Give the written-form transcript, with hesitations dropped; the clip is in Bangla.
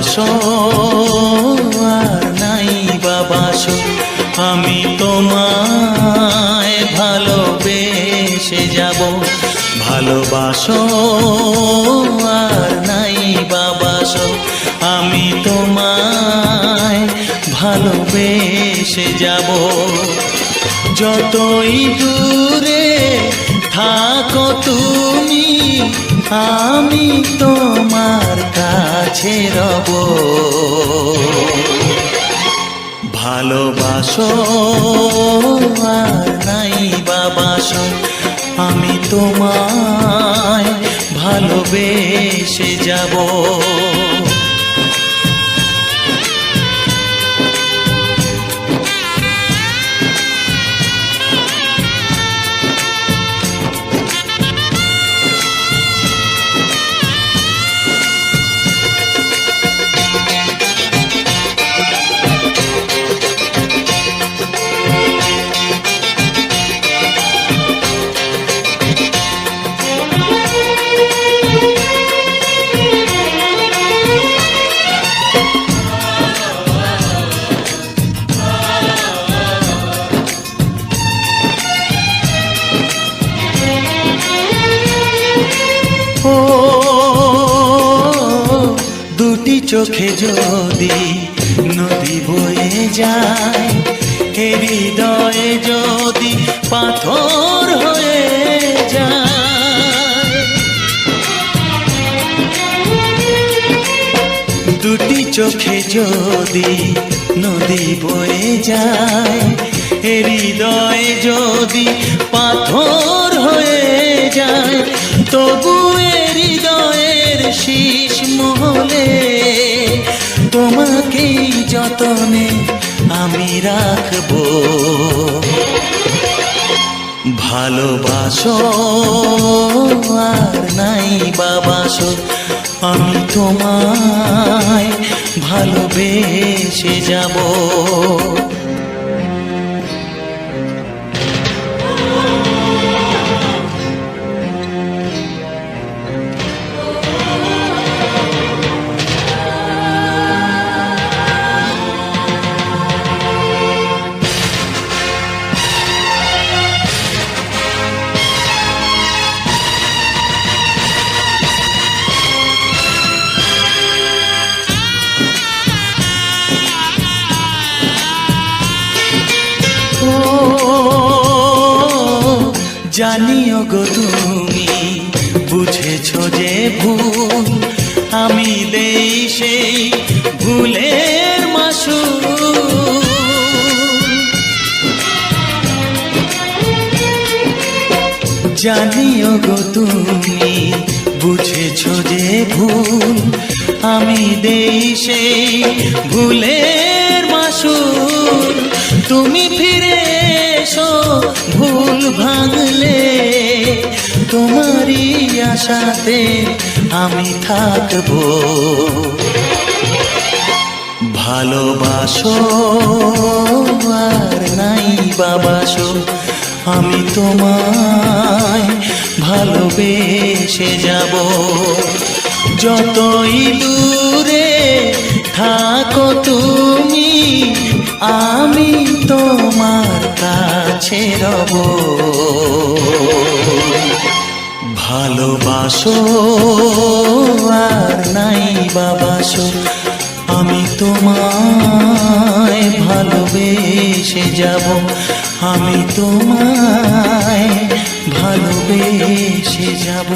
ভালোবাসো আর নাই বাবাসো, আমি তোমায় ভালোবেসে যাব। ভালোবাসো আর নাই বাবাসো, আমি তোমায় ভালোবেসে যাব। যতই দূরে থাকো তুমি, আমি তোমার কাছে রব। ভালোবাসো আর নাই বাবাসো, আমি তোমায় ভালোবেসে যাব। ও দুটি চোখে যদি নদী বয়ে যায়, হৃদয়ে যদি পাথর হয়ে যায়। দুটি চোখে যদি নদী বয়ে যায়, হৃদয়ে যদি পাথর হয়ে যায়, তবু হৃদয়ের শীষ মহলে তোমাকেই যতনে আমি রাখবো। ভালোবাসো আর নাই বাবাসো, আমি তোমায় ভালোবেসে যাব। জানিও গো তুমি বুঝেছো যে ভুল, আমি দেই সেই ভুলের মাসুল। জানিও গো তুমি বুঝেছো যে ভুল, আমি দেই সেই ভুলের মাসুল। তুমি ফিরে এসো ভুল ভাঙলে, তোমারই আশাতে আমি থাকবো। ভালোবাসো আর নাই বাবাসো, আমি তোমায় ভালোবেসে যাব। যতই দূরে থাকো তুমি, আমি তোমার কাছে রব। ভালোবাসো আর নাই বাবাসো, আমি তোমায় ভালোবেসে যাব। আমি তোমায় ভালোবেসে যাব।